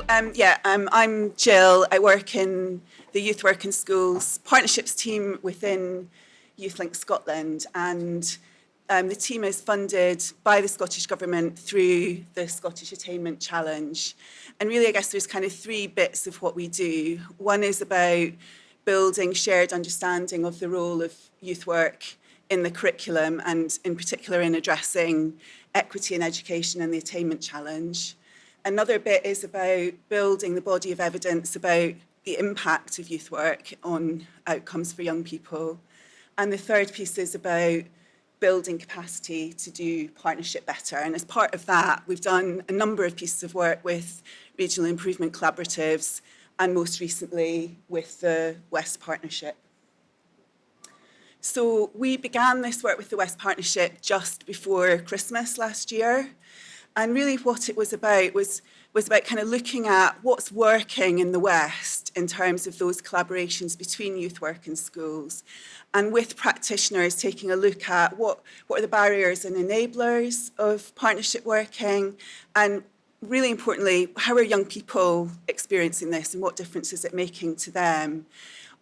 I'm Jill. I work in the Youth Work in Schools partnerships team within YouthLink Scotland, and the team is funded by the Scottish Government through the Scottish Attainment Challenge. And really, I guess there's kind of three bits of what we do. One is about building shared understanding of the role of youth work in the curriculum, and in particular in addressing equity in education and the Attainment Challenge. Another bit is about building the body of evidence about the impact of youth work on outcomes for young people. And the third piece is about building capacity to do partnership better. And as part of that, we've done a number of pieces of work with regional improvement collaboratives, and most recently with the West Partnership. So we began this work with the West Partnership just before Christmas last year. And really what it was about was about kind of looking at what's working in the West in terms of those collaborations between youth work and schools. And with practitioners taking a look at what are the barriers and enablers of partnership working, and really importantly, how are young people experiencing this and what difference is it making to them?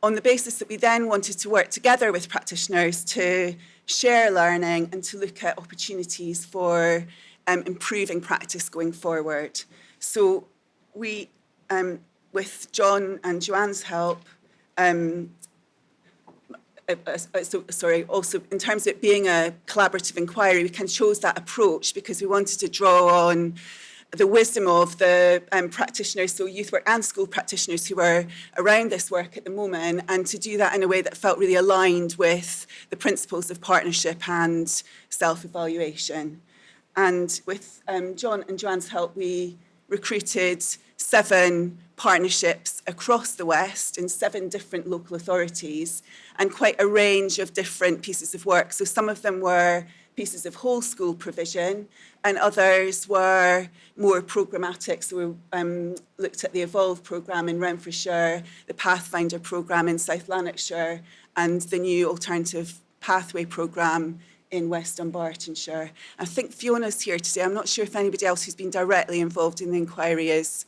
On the basis that we then wanted to work together with practitioners to share learning and to look at opportunities for improving practice going forward. So we, with John and Joanne's help, also in terms of it being a collaborative inquiry, we kind of chose that approach because we wanted to draw on the wisdom of the practitioners, so youth work and school practitioners who are around this work at the moment, and to do that in a way that felt really aligned with the principles of partnership and self-evaluation. And with John and Joanne's help, we recruited 7 partnerships across the West in 7 different local authorities, and quite a range of different pieces of work. So some of them were pieces of whole school provision, and others were more programmatic. So we looked at the Evolve programme in Renfrewshire, the Pathfinder programme in South Lanarkshire, and the new Alternative Pathway programme in West Dunbartonshire. I think Fiona's here today. I'm not sure if anybody else who's been directly involved in the inquiry is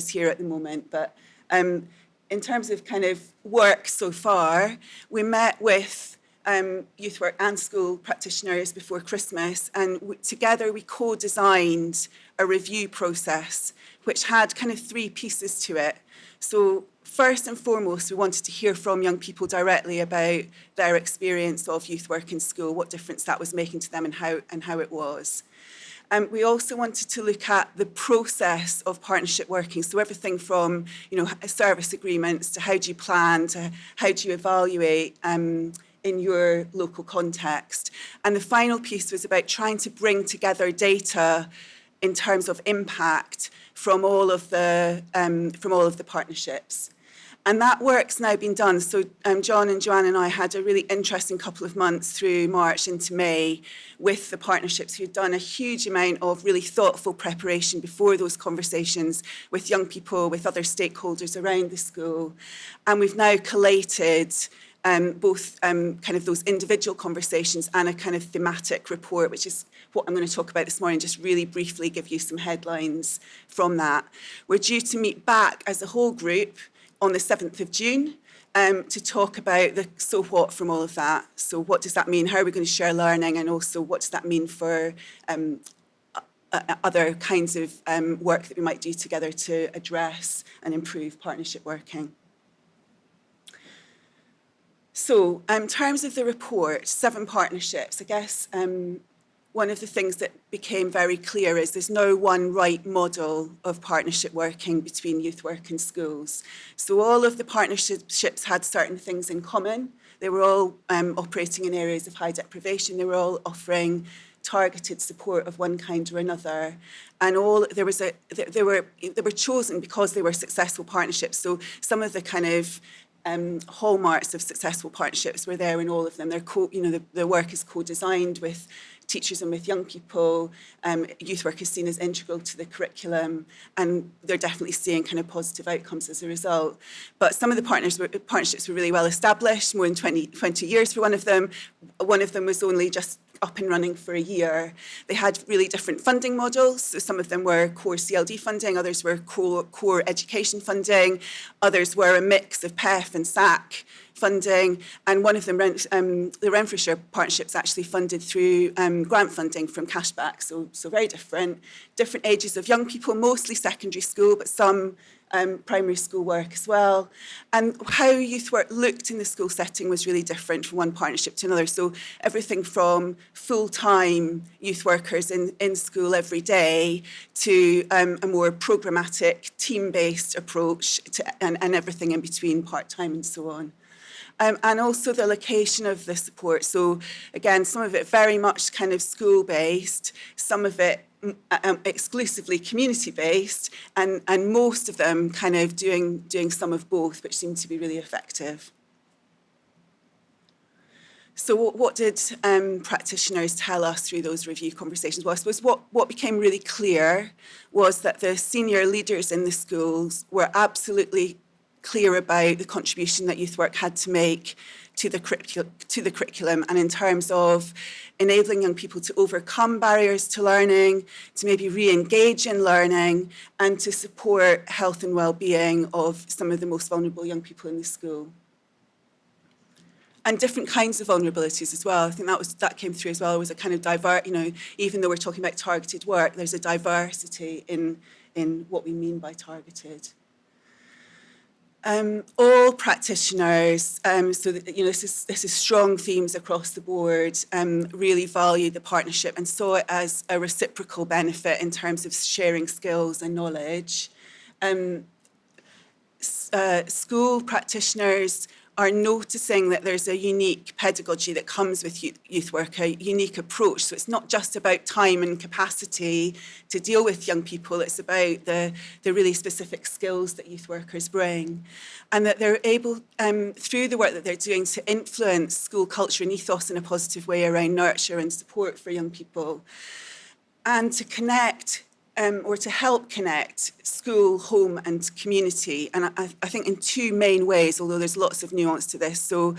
here at the moment, but in terms of kind of work so far, we met with youth work and school practitioners before Christmas, and together we co-designed a review process which had kind of 3 pieces to it. So first and foremost, we wanted to hear from young people directly about their experience of youth work in school, what difference that was making to them and how it was. We also wanted to look at the process of partnership working, so everything from service agreements to how do you plan to how do you evaluate in your local context. And the final piece was about trying to bring together data in terms of impact from all of the partnerships. And that work's now been done. So John and Joanne and I had a really interesting couple of months through March into May with the partnerships who'd done a huge amount of really thoughtful preparation before those conversations with young people, with other stakeholders around the school. And we've now collated both kind of those individual conversations and a kind of thematic report, which is what I'm going to talk about this morning, just really briefly give you some headlines from that. We're due to meet back as a whole group on the 7th of June to talk about the so what from all of that. So what does that mean? How are we going to share learning? And also what does that mean for other kinds of work that we might do together to address and improve partnership working? So in terms of the report, 7 partnerships, I guess one of the things that became very clear is there's no one right model of partnership working between youth work and schools. So all of the partnerships had certain things in common. They were all operating in areas of high deprivation. They were all offering targeted support of one kind or another, and they were chosen because they were successful partnerships. So some of the kind of hallmarks of successful partnerships were there in all of them. The work is co-designed with teachers and with young people. Youth work is seen as integral to the curriculum, and they're definitely seeing kind of positive outcomes as a result. But some of the partnerships were really well established, more than 20 years for one of them. One of them was only just up and running for a year. They had really different funding models. So some of them were core CLD funding, others were core education funding, others were a mix of PEF and SAC funding, and one of them, the Renfrewshire Partnership's actually funded through grant funding from cashback, so very different ages of young people, mostly secondary school, but some primary school work as well. And how youth work looked in the school setting was really different from one partnership to another. So everything from full-time youth workers in school every day to a more programmatic, team-based approach and everything in between, part-time and so on. And also the location of the support. So again, some of it very much kind of school-based, some of it exclusively community-based, and most of them kind of doing some of both, which seemed to be really effective. So what did practitioners tell us through those review conversations? Well, I suppose what became really clear was that the senior leaders in the schools were absolutely clear about the contribution that youth work had to make to the curriculum, and in terms of enabling young people to overcome barriers to learning, to maybe re-engage in learning, and to support health and well-being of some of the most vulnerable young people in the school. And different kinds of vulnerabilities as well. I think that came through as well. It was a kind of even though we're talking about targeted work, there's a diversity in what we mean by targeted. All practitioners, this is strong themes across the board, really valued the partnership and saw it as a reciprocal benefit in terms of sharing skills and knowledge. School practitioners are noticing that there's a unique pedagogy that comes with youth work, a unique approach. So it's not just about time and capacity to deal with young people, it's about the really specific skills that youth workers bring. And that they're able, through the work that they're doing, to influence school culture and ethos in a positive way around nurture and support for young people. And to connect or to help connect school, home and community. And I think in two main ways, although there's lots of nuance to this. So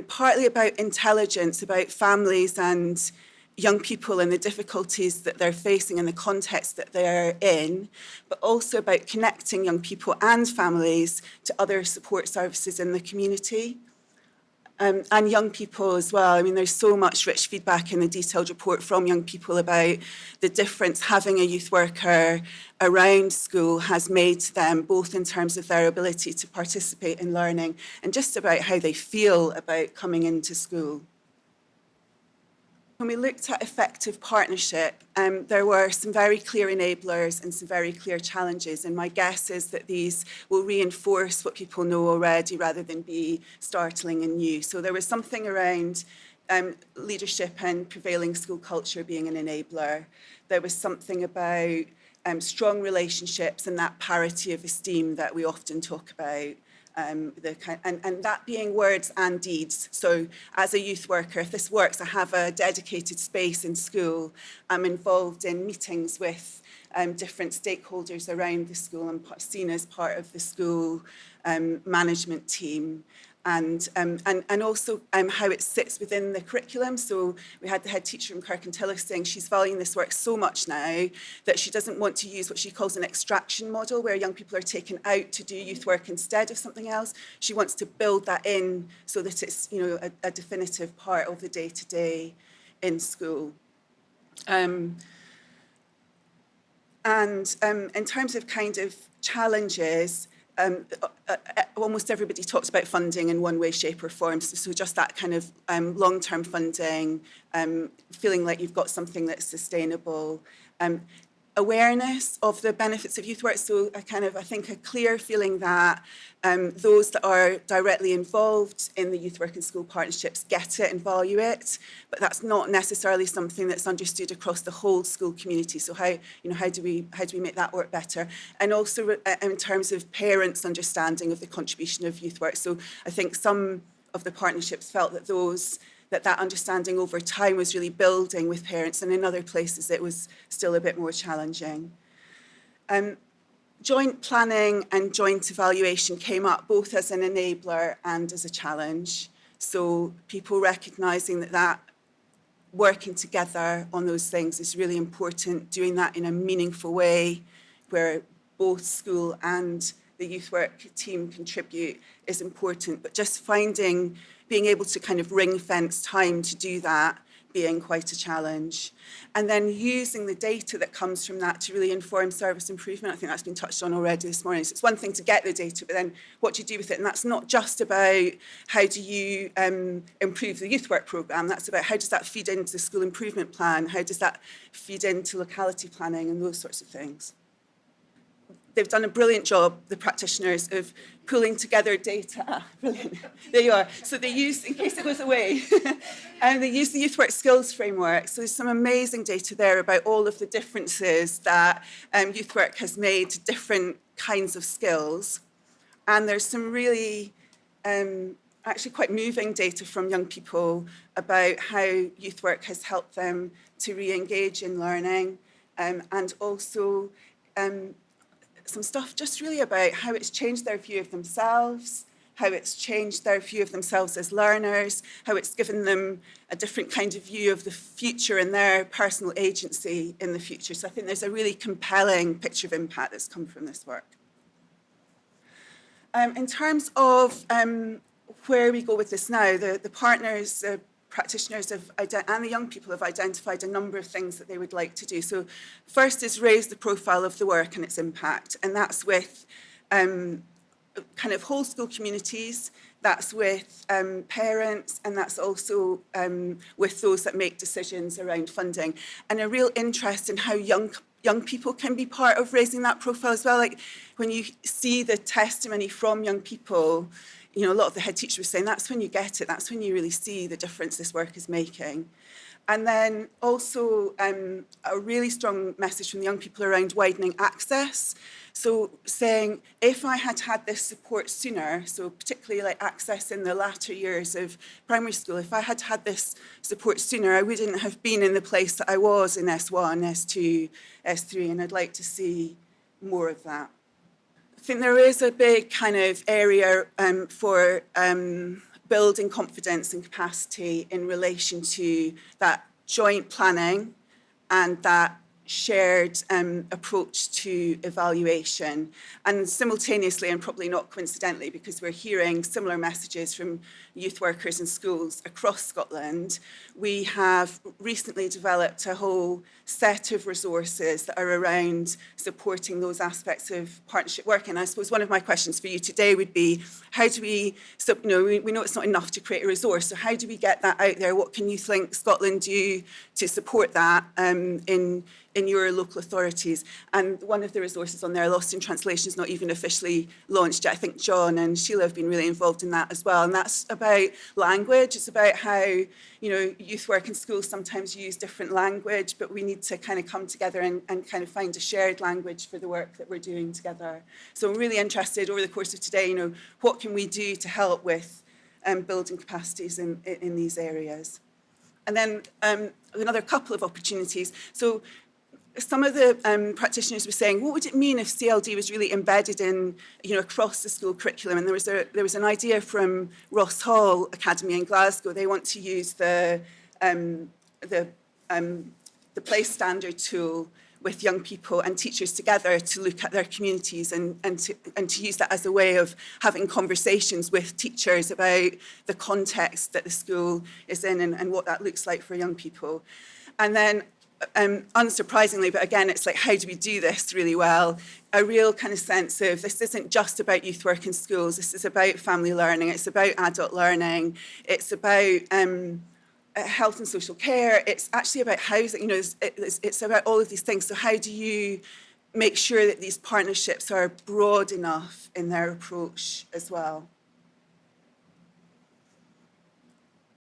partly about intelligence, about families and young people and the difficulties that they're facing in the context that they're in, but also about connecting young people and families to other support services in the community. And young people as well. I mean, there's so much rich feedback in the detailed report from young people about the difference having a youth worker around school has made to them, both in terms of their ability to participate in learning and just about how they feel about coming into school. When we looked at effective partnership, there were some very clear enablers and some very clear challenges. And my guess is that these will reinforce what people know already rather than be startling and new. So there was something around leadership and prevailing school culture being an enabler. There was something about strong relationships and that parity of esteem that we often talk about. And that being words and deeds. So as a youth worker, if this works, I have a dedicated space in school. I'm involved in meetings with different stakeholders around the school. I'm seen as part of the school management team. And also how it sits within the curriculum. So we had the head teacher from Kirkintilloch saying she's valuing this work so much now that she doesn't want to use what she calls an extraction model where young people are taken out to do youth work instead of something else. She wants to build that in so that it's a definitive part of the day-to-day in school. And in terms of kind of challenges, almost everybody talks about funding in one way, shape or form. So just that kind of long-term funding, feeling like you've got something that's sustainable, awareness of the benefits of youth work. So I think a clear feeling that those that are directly involved in the youth work and school partnerships get it and value it, but that's not necessarily something that's understood across the whole school community. So how do we make that work better? And also in terms of parents' understanding of the contribution of youth work. So I think some of the partnerships felt that that understanding over time was really building with parents, and in other places it was still a bit more challenging. Joint planning and joint evaluation came up both as an enabler and as a challenge. So people recognising that working together on those things is really important. Doing that in a meaningful way where both school and the youth work team contribute is important. But just being able to kind of ring fence time to do that being quite a challenge. And then using the data that comes from that to really inform service improvement. I think that's been touched on already this morning. So it's one thing to get the data, but then what do you do with it? And that's not just about how do you improve the youth work programme, that's about how does that feed into the school improvement plan, how does that feed into locality planning and those sorts of things. They've done a brilliant job, the practitioners, of pulling together data. Ah, brilliant. There you are. So they use, in case it goes away, and they use the Youth Work Skills Framework. So there's some amazing data there about all of the differences that youth work has made to different kinds of skills. And there's some really actually quite moving data from young people about how youth work has helped them to re-engage in learning, and also some stuff just really about how it's changed their view of themselves, how it's changed their view of themselves as learners, how it's given them a different kind of view of the future and their personal agency in the future. So I think there's a really compelling picture of impact that's come from this work. In terms of where we go with this now, the partners, the practitioners and the young people have identified a number of things that they would like to do. So first is raise the profile of the work and its impact, and that's with kind of whole school communities, that's with parents, and that's also with those that make decisions around funding, and a real interest in how young people can be part of raising that profile as well. Like when you see the testimony from young people, you know, a lot of the head teachers were saying that's when you get it, that's when you really see the difference this work is making. And then also a really strong message from the young people around widening access. So saying, if I had had this support sooner, so particularly like access in the latter years of primary school, if I had had this support sooner, I wouldn't have been in the place that I was in S1, S2, S3, and I'd like to see more of that. I think there is a big kind of area for building confidence and capacity in relation to that joint planning and that shared approach to evaluation. And simultaneously, and probably not coincidentally, because we're hearing similar messages from youth workers and schools across Scotland, we have recently developed a whole set of resources that are around supporting those aspects of partnership work. And I suppose one of my questions for you today would be, how do we, so, you know, we know it's not enough to create a resource, so how do we get that out there? What can you think Scotland do to support that in your local authorities? And one of the resources on there, Lost in Translation, is not even officially launched yet. I think John and Sheila have been really involved in that as well. And that's about language. It's about how, you know, youth work in schools sometimes use different language, but we need to kind of come together and kind of find a shared language for the work that we're doing together. So I'm really interested over the course of today, you know, what can we do to help with building capacities in these areas? And then another couple of opportunities. So some of the practitioners were saying, what would it mean if CLD was really embedded in, you know, across the school curriculum? And there was an idea from Ross Hall Academy in Glasgow. They want to use the place standard tool with young people and teachers together to look at their communities and to use that as a way of having conversations with teachers about the context that the school is in and what that looks like for young people. And then unsurprisingly, but again, it's like, how do we do this really well? A real kind of sense of this isn't just about youth work in schools. This is about family learning. It's about adult learning. It's about health and social care. It's actually about housing. You know, it's about all of these things. So how do you make sure that these partnerships are broad enough in their approach as well?